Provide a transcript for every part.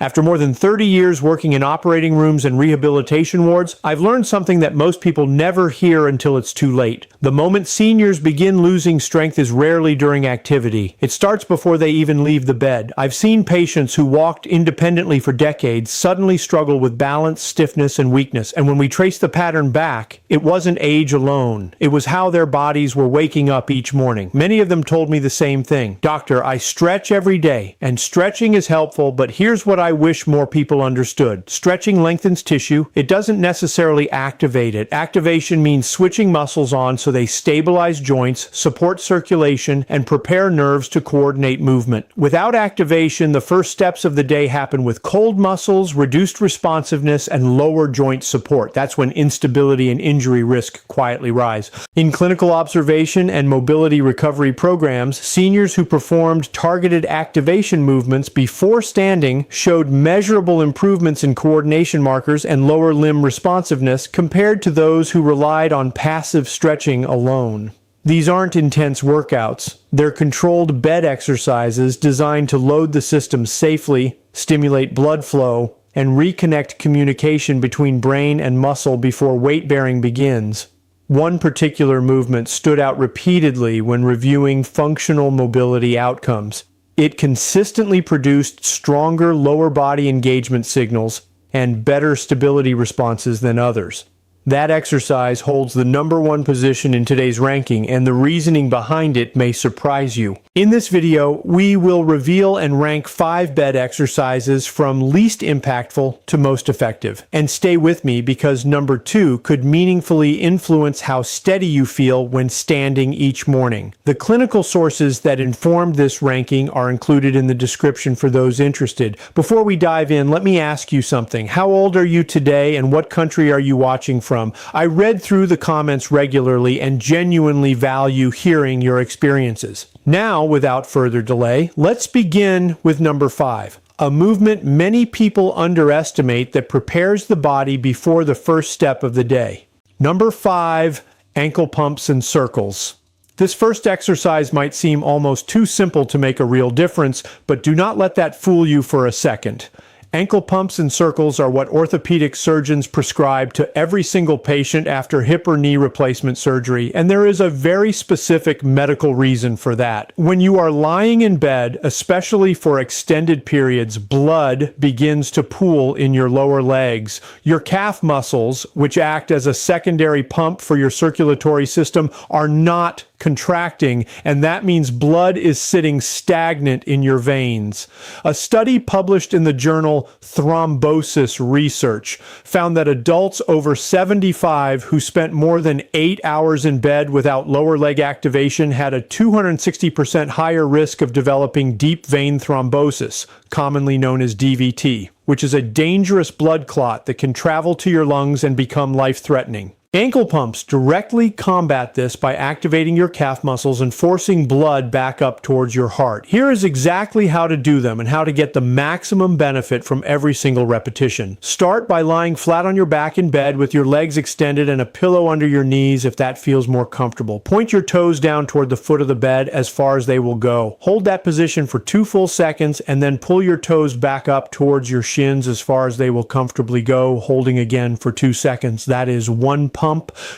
After more than 30 years working in operating rooms and rehabilitation wards, I've learned something that most people never hear until it's too late. The moment seniors begin losing strength is rarely during activity. It starts before they even leave the bed. I've seen patients who walked independently for decades suddenly struggle with balance, stiffness, and weakness. And when we trace the pattern back, it wasn't age alone. It was how their bodies were waking up each morning. Many of them told me the same thing. Doctor, I stretch every day, and stretching is helpful, but here's what I wish more people understood. Stretching lengthens tissue. It doesn't necessarily activate it. Activation means switching muscles on so they stabilize joints, support circulation, and prepare nerves to coordinate movement. Without activation, the first steps of the day happen with cold muscles, reduced responsiveness, and lower joint support. That's when instability and injury risk quietly rise. In clinical observation and mobility recovery programs, seniors who performed targeted activation movements before standing showed measurable improvements in coordination markers and lower limb responsiveness compared to those who relied on passive stretching alone. These aren't intense workouts. They're controlled bed exercises designed to load the system safely, stimulate blood flow, and reconnect communication between brain and muscle before weight-bearing begins. One particular movement stood out repeatedly when reviewing functional mobility outcomes. It consistently produced stronger lower body engagement signals and better stability responses than others. That exercise holds the #1 position in today's ranking, and the reasoning behind it may surprise you. In this video, we will reveal and rank 5 bed exercises from least impactful to most effective. And stay with me because number 2 could meaningfully influence how steady you feel when standing each morning. The clinical sources that informed this ranking are included in the description for those interested. Before we dive in, let me ask you something. How old are you today, and what country are you watching from? I read through the comments regularly and genuinely value hearing your experiences. Now, without further delay, let's begin with number 5. A movement many people underestimate that prepares the body before the first step of the day. Number 5, ankle pumps and circles. This first exercise might seem almost too simple to make a real difference, but do not let that fool you for a second. Ankle pumps and circles are what orthopedic surgeons prescribe to every single patient after hip or knee replacement surgery, and there is a very specific medical reason for that. When you are lying in bed, especially for extended periods, blood begins to pool in your lower legs. Your calf muscles, which act as a secondary pump for your circulatory system, are not contracting, and that means blood is sitting stagnant in your veins. A study published in the journal Thrombosis Research found that adults over 75 who spent more than 8 hours in bed without lower leg activation had a 260% higher risk of developing deep vein thrombosis, commonly known as DVT, which is a dangerous blood clot that can travel to your lungs and become life-threatening. Ankle pumps directly combat this by activating your calf muscles and forcing blood back up towards your heart. Here is exactly how to do them and how to get the maximum benefit from every single repetition. Start by lying flat on your back in bed with your legs extended and a pillow under your knees if that feels more comfortable. Point your toes down toward the foot of the bed as far as they will go. Hold that position for 2 full seconds and then pull your toes back up towards your shins as far as they will comfortably go, holding again for 2 seconds. That is 1 pump.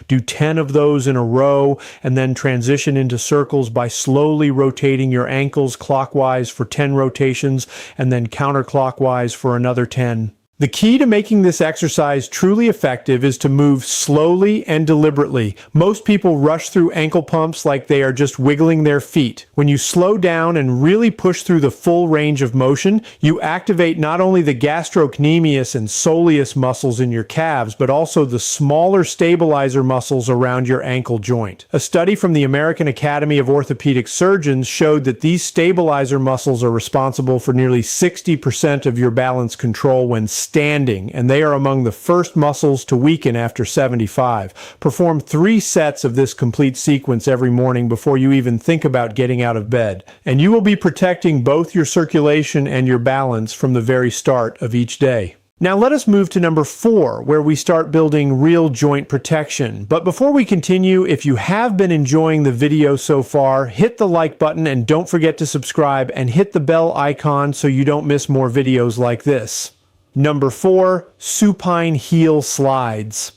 Do 10 of those in a row, and then transition into circles by slowly rotating your ankles clockwise for 10 rotations, and then counterclockwise for another 10. The key to making this exercise truly effective is to move slowly and deliberately. Most people rush through ankle pumps like they are just wiggling their feet. When you slow down and really push through the full range of motion, you activate not only the gastrocnemius and soleus muscles in your calves, but also the smaller stabilizer muscles around your ankle joint. A study from the American Academy of Orthopedic Surgeons showed that these stabilizer muscles are responsible for nearly 60% of your balance control when standing, and they are among the first muscles to weaken after 75. Perform 3 sets of this complete sequence every morning before you even think about getting out of bed, and you will be protecting both your circulation and your balance from the very start of each day. Now let us move to number 4, where we start building real joint protection. But before we continue, if you have been enjoying the video so far, hit the like button and don't forget to subscribe and hit the bell icon so you don't miss more videos like this. Number 4, supine heel slides.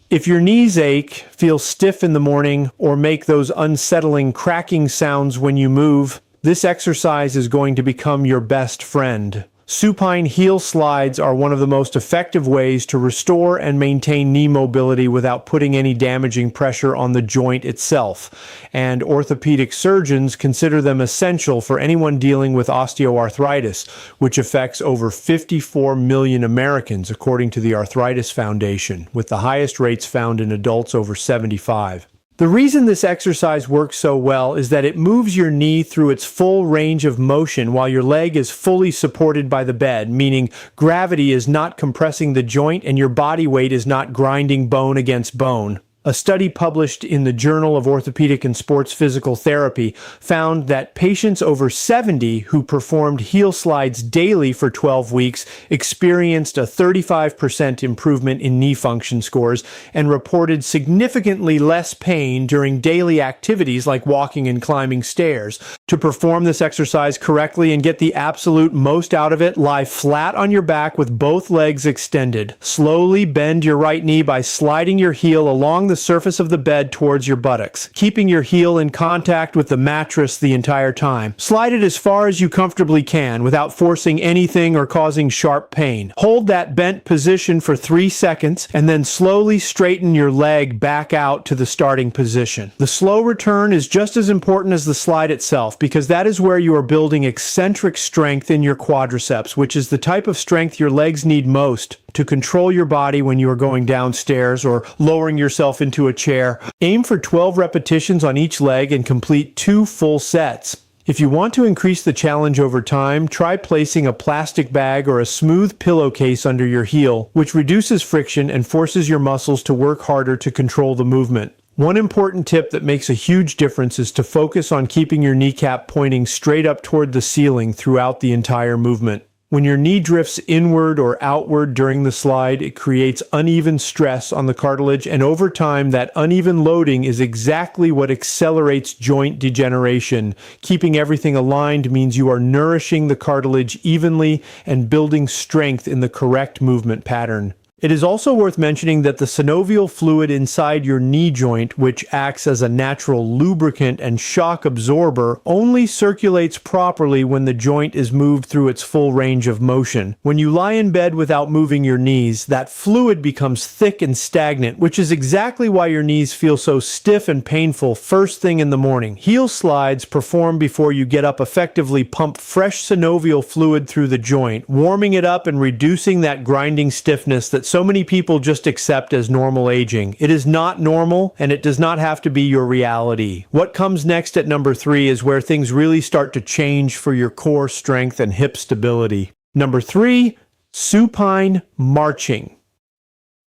If your knees ache, feel stiff in the morning, or make those unsettling cracking sounds when you move, this exercise is going to become your best friend. Supine heel slides are one of the most effective ways to restore and maintain knee mobility without putting any damaging pressure on the joint itself, and orthopedic surgeons consider them essential for anyone dealing with osteoarthritis, which affects over 54 million Americans according to the Arthritis Foundation, with the highest rates found in adults over 75. The reason this exercise works so well is that it moves your knee through its full range of motion while your leg is fully supported by the bed, meaning gravity is not compressing the joint and your body weight is not grinding bone against bone. A study published in the Journal of Orthopedic and Sports Physical Therapy found that patients over 70 who performed heel slides daily for 12 weeks experienced a 35% improvement in knee function scores and reported significantly less pain during daily activities like walking and climbing stairs. To perform this exercise correctly and get the absolute most out of it, lie flat on your back with both legs extended. Slowly bend your right knee by sliding your heel along the surface of the bed towards your buttocks, keeping your heel in contact with the mattress the entire time. Slide it as far as you comfortably can without forcing anything or causing sharp pain. Hold that bent position for 3 seconds and then slowly straighten your leg back out to the starting position. The slow return is just as important as the slide itself because that is where you are building eccentric strength in your quadriceps, which is the type of strength your legs need most to control your body when you are going downstairs or lowering yourself into a chair. Aim for 12 repetitions on each leg and complete 2 full sets. If you want to increase the challenge over time, try placing a plastic bag or a smooth pillowcase under your heel, which reduces friction and forces your muscles to work harder to control the movement. One important tip that makes a huge difference is to focus on keeping your kneecap pointing straight up toward the ceiling throughout the entire movement. When your knee drifts inward or outward during the slide, it creates uneven stress on the cartilage, and over time, that uneven loading is exactly what accelerates joint degeneration. Keeping everything aligned means you are nourishing the cartilage evenly and building strength in the correct movement pattern. It is also worth mentioning that the synovial fluid inside your knee joint, which acts as a natural lubricant and shock absorber, only circulates properly when the joint is moved through its full range of motion. When you lie in bed without moving your knees, that fluid becomes thick and stagnant, which is exactly why your knees feel so stiff and painful first thing in the morning. Heel slides performed before you get up effectively pump fresh synovial fluid through the joint, warming it up and reducing that grinding stiffness that so many people just accept as normal aging. It is not normal, and it does not have to be your reality. What comes next at number 3 is where things really start to change for your core strength and hip stability. Number 3, supine marching.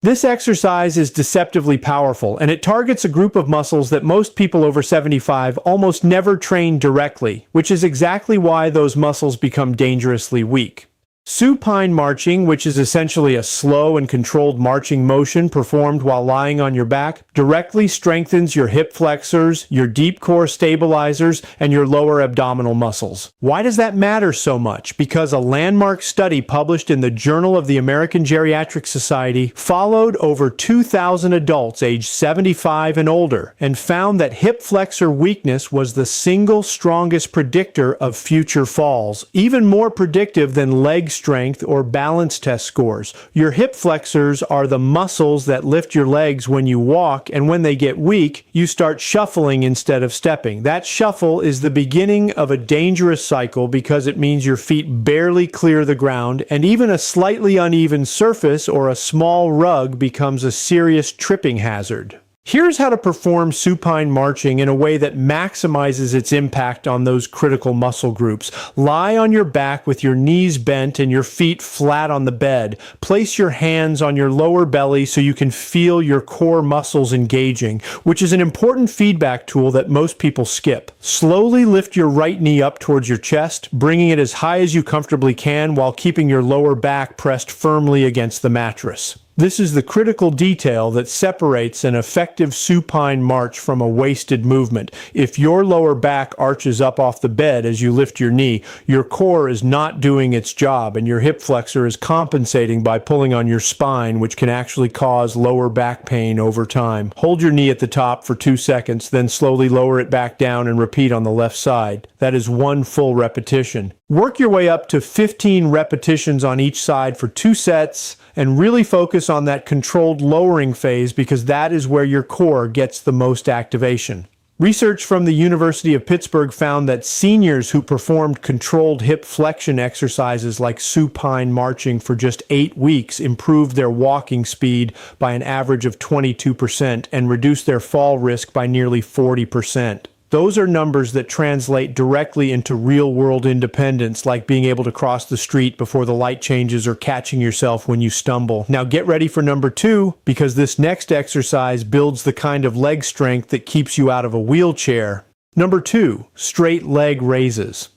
This exercise is deceptively powerful, and it targets a group of muscles that most people over 75 almost never train directly, which is exactly why those muscles become dangerously weak. Supine marching, which is essentially a slow and controlled marching motion performed while lying on your back, directly strengthens your hip flexors, your deep core stabilizers, and your lower abdominal muscles. Why does that matter so much? Because a landmark study published in the Journal of the American Geriatric Society followed over 2,000 adults aged 75 and older and found that hip flexor weakness was the single strongest predictor of future falls, even more predictive than leg strength or balance test scores. Your hip flexors are the muscles that lift your legs when you walk, and when they get weak, you start shuffling instead of stepping. That shuffle is the beginning of a dangerous cycle because it means your feet barely clear the ground, and even a slightly uneven surface or a small rug becomes a serious tripping hazard. Here's how to perform supine marching in a way that maximizes its impact on those critical muscle groups. Lie on your back with your knees bent and your feet flat on the bed. Place your hands on your lower belly so you can feel your core muscles engaging, which is an important feedback tool that most people skip. Slowly lift your right knee up towards your chest, bringing it as high as you comfortably can while keeping your lower back pressed firmly against the mattress. This is the critical detail that separates an effective supine march from a wasted movement. If your lower back arches up off the bed as you lift your knee, your core is not doing its job and your hip flexor is compensating by pulling on your spine, which can actually cause lower back pain over time. Hold your knee at the top for 2 seconds, then slowly lower it back down and repeat on the left side. That is 1 full repetition. Work your way up to 15 repetitions on each side for 2 sets, and really focus on that controlled lowering phase because that is where your core gets the most activation. Research from the University of Pittsburgh found that seniors who performed controlled hip flexion exercises like supine marching for just 8 weeks improved their walking speed by an average of 22% and reduced their fall risk by nearly 40%. Those are numbers that translate directly into real-world independence, like being able to cross the street before the light changes or catching yourself when you stumble. Now get ready for number 2, because this next exercise builds the kind of leg strength that keeps you out of a wheelchair. Number 2, straight leg raises.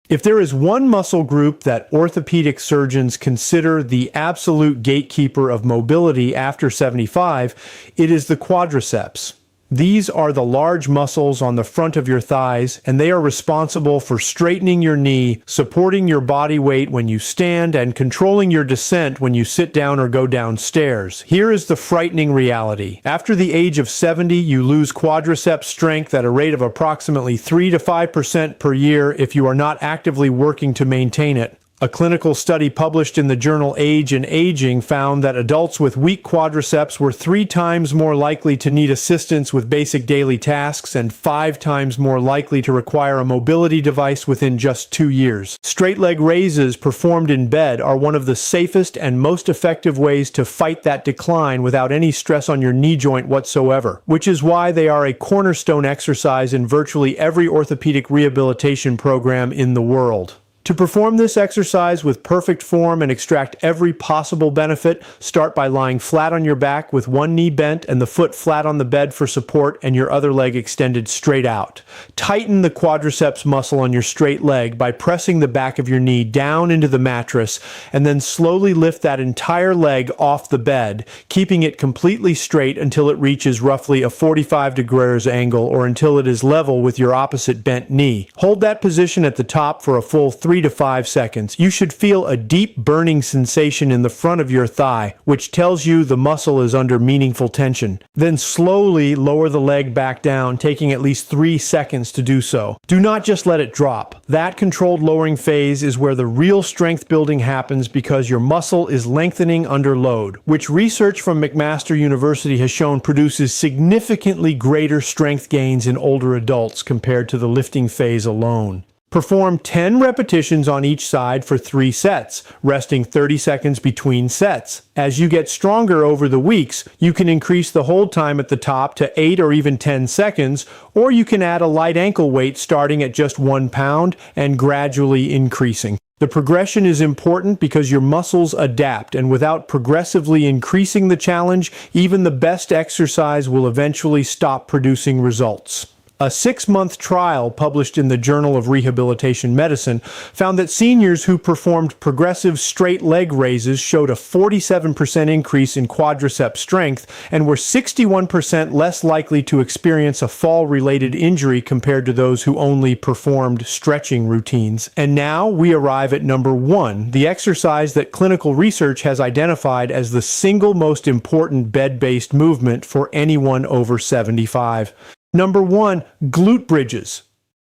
If there is one muscle group that orthopedic surgeons consider the absolute gatekeeper of mobility after 75, it is the quadriceps. These are the large muscles on the front of your thighs, and they are responsible for straightening your knee, supporting your body weight when you stand, and controlling your descent when you sit down or go downstairs. Here is the frightening reality. After the age of 70, you lose quadriceps strength at a rate of approximately 3 to 5% per year if you are not actively working to maintain it. A clinical study published in the journal Age and Aging found that adults with weak quadriceps were 3 times more likely to need assistance with basic daily tasks and 5 times more likely to require a mobility device within just 2 years. Straight leg raises performed in bed are one of the safest and most effective ways to fight that decline without any stress on your knee joint whatsoever, which is why they are a cornerstone exercise in virtually every orthopedic rehabilitation program in the world. To perform this exercise with perfect form and extract every possible benefit, start by lying flat on your back with one knee bent and the foot flat on the bed for support and your other leg extended straight out. Tighten the quadriceps muscle on your straight leg by pressing the back of your knee down into the mattress and then slowly lift that entire leg off the bed, keeping it completely straight until it reaches roughly a 45 degrees angle or until it is level with your opposite bent knee. Hold that position at the top for a full 3 to 5 seconds. You should feel a deep burning sensation in the front of your thigh, which tells you the muscle is under meaningful tension. Then slowly lower the leg back down, taking at least 3 seconds to do so. Do not just let it drop. That controlled lowering phase is where the real strength building happens because your muscle is lengthening under load, which research from McMaster University has shown produces significantly greater strength gains in older adults compared to the lifting phase alone. Perform 10 repetitions on each side for 3 sets, resting 30 seconds between sets. As you get stronger over the weeks, you can increase the hold time at the top to 8 or even 10 seconds, or you can add a light ankle weight starting at just 1 pound and gradually increasing. The progression is important because your muscles adapt, and without progressively increasing the challenge, even the best exercise will eventually stop producing results. A 6-month trial published in the Journal of Rehabilitation Medicine found that seniors who performed progressive straight leg raises showed a 47% increase in quadriceps strength and were 61% less likely to experience a fall-related injury compared to those who only performed stretching routines. And now we arrive at number 1, the exercise that clinical research has identified as the single most important bed-based movement for anyone over 75. Number 1, glute bridges.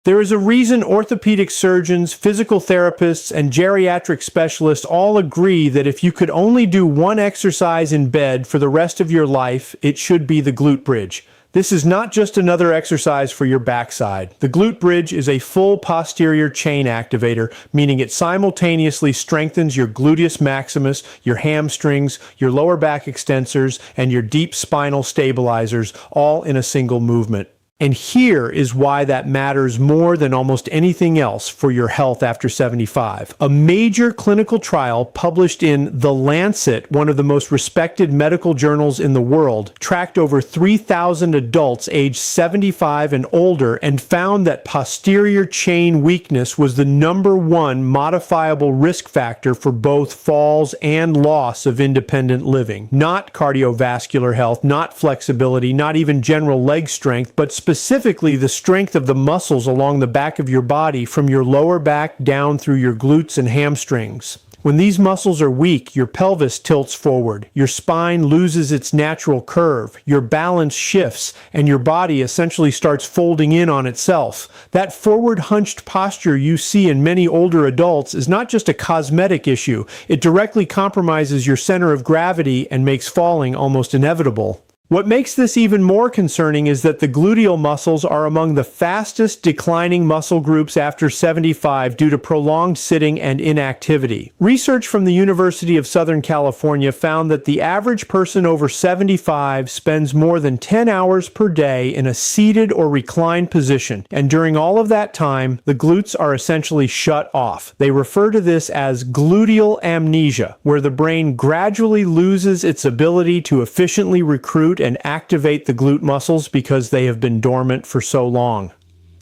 There is a reason orthopedic surgeons, physical therapists, and geriatric specialists all agree that if you could only do one exercise in bed for the rest of your life, it should be the glute bridge. This is not just another exercise for your backside. The glute bridge is a full posterior chain activator, meaning it simultaneously strengthens your gluteus maximus, your hamstrings, your lower back extensors, and your deep spinal stabilizers, all in a single movement. And here is why that matters more than almost anything else for your health after 75. A major clinical trial published in The Lancet, one of the most respected medical journals in the world, tracked over 3,000 adults aged 75 and older and found that posterior chain weakness was the #1 modifiable risk factor for both falls and loss of independent living. Not cardiovascular health, not flexibility, not even general leg strength, but specifically the strength of the muscles along the back of your body from your lower back down through your glutes and hamstrings. When these muscles are weak, your pelvis tilts forward, your spine loses its natural curve, your balance shifts, and your body essentially starts folding in on itself. That forward hunched posture you see in many older adults is not just a cosmetic issue. It directly compromises your center of gravity and makes falling almost inevitable. What makes this even more concerning is that the gluteal muscles are among the fastest declining muscle groups after 75 due to prolonged sitting and inactivity. Research from the University of Southern California found that the average person over 75 spends more than 10 hours per day in a seated or reclined position, and during all of that time, the glutes are essentially shut off. They refer to this as gluteal amnesia, where the brain gradually loses its ability to efficiently recruit and activate the glute muscles because they have been dormant for so long.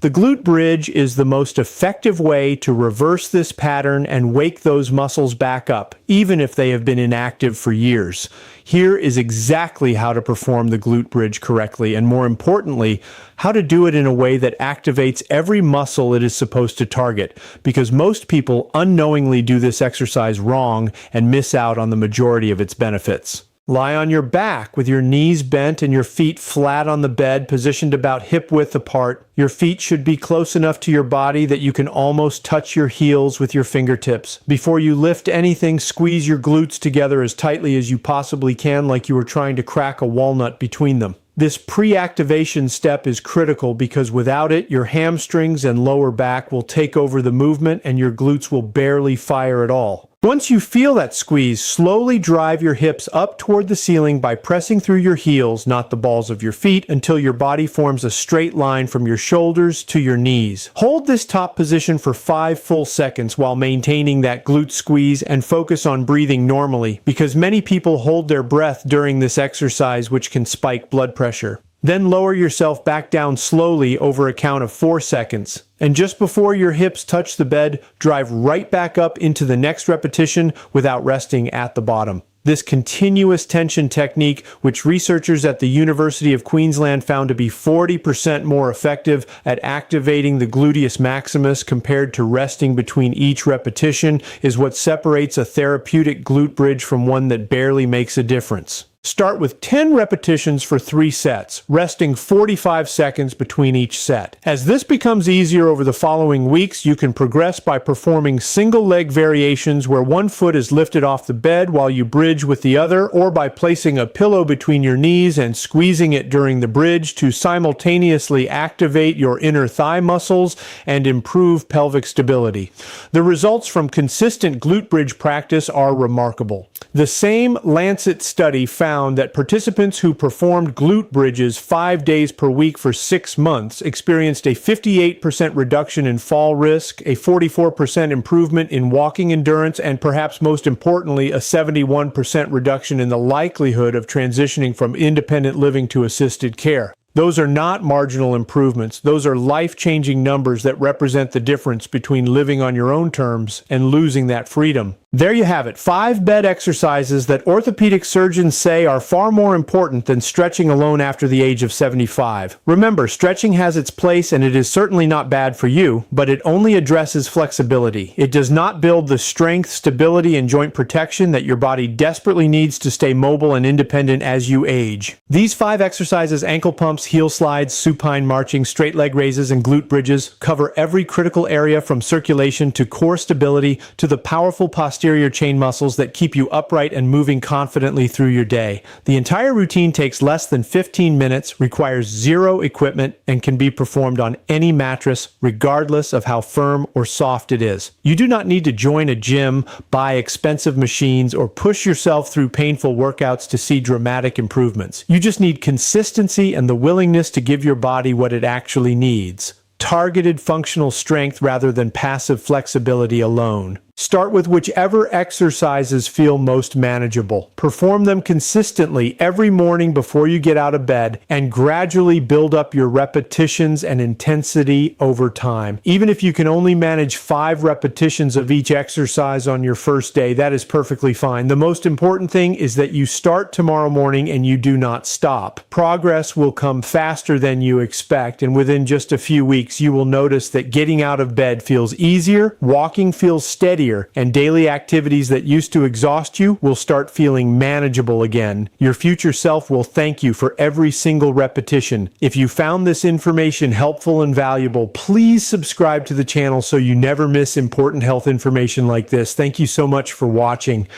The glute bridge is the most effective way to reverse this pattern and wake those muscles back up, even if they have been inactive for years. Here is exactly how to perform the glute bridge correctly, and more importantly, how to do it in a way that activates every muscle it is supposed to target, because most people unknowingly do this exercise wrong and miss out on the majority of its benefits. Lie on your back with your knees bent and your feet flat on the bed, positioned about hip width apart. Your feet should be close enough to your body that you can almost touch your heels with your fingertips. Before you lift anything, squeeze your glutes together as tightly as you possibly can, like you were trying to crack a walnut between them. This pre-activation step is critical because without it, your hamstrings and lower back will take over the movement and your glutes will barely fire at all. Once you feel that squeeze, slowly drive your hips up toward the ceiling by pressing through your heels, not the balls of your feet, until your body forms a straight line from your shoulders to your knees. Hold this top position for 5 full seconds while maintaining that glute squeeze and focus on breathing normally, because many people hold their breath during this exercise, which can spike blood pressure. Then lower yourself back down slowly over a count of 4 seconds. And just before your hips touch the bed, drive right back up into the next repetition without resting at the bottom. This continuous tension technique, which researchers at the University of Queensland found to be 40% more effective at activating the gluteus maximus compared to resting between each repetition, is what separates a therapeutic glute bridge from one that barely makes a difference. Start with 10 repetitions for 3 sets, resting 45 seconds between each set. As this becomes easier over the following weeks, you can progress by performing single leg variations where one foot is lifted off the bed while you bridge with the other, or by placing a pillow between your knees and squeezing it during the bridge to simultaneously activate your inner thigh muscles and improve pelvic stability. The results from consistent glute bridge practice are remarkable. The same Lancet study found that participants who performed glute bridges 5 days per week for 6 months experienced a 58% reduction in fall risk, a 44% improvement in walking endurance, and perhaps most importantly, a 71% reduction in the likelihood of transitioning from independent living to assisted care. Those are not marginal improvements. Those are life-changing numbers that represent the difference between living on your own terms and losing that freedom. There you have it, 5 bed exercises that orthopedic surgeons say are far more important than stretching alone after the age of 75. Remember, stretching has its place and it is certainly not bad for you, but it only addresses flexibility. It does not build the strength, stability, and joint protection that your body desperately needs to stay mobile and independent as you age. These 5 exercises, ankle pumps, heel slides, supine marching, straight leg raises, and glute bridges, cover every critical area from circulation to core stability to the powerful posterior posterior chain muscles that keep you upright and moving confidently through your day. The entire routine takes less than 15 minutes, requires zero equipment, and can be performed on any mattress, regardless of how firm or soft it is. You do not need to join a gym, buy expensive machines, or push yourself through painful workouts to see dramatic improvements. You just need consistency and the willingness to give your body what it actually needs. Targeted functional strength rather than passive flexibility alone. Start with whichever exercises feel most manageable. Perform them consistently every morning before you get out of bed, and gradually build up your repetitions and intensity over time. Even if you can only manage 5 repetitions of each exercise on your first day, that is perfectly fine. The most important thing is that you start tomorrow morning and you do not stop. Progress will come faster than you expect, and within just a few weeks, you will notice that getting out of bed feels easier, walking feels steadier, and daily activities that used to exhaust you will start feeling manageable again. Your future self will thank you for every single repetition. If you found this information helpful and valuable, please subscribe to the channel so you never miss important health information like this. Thank you so much for watching.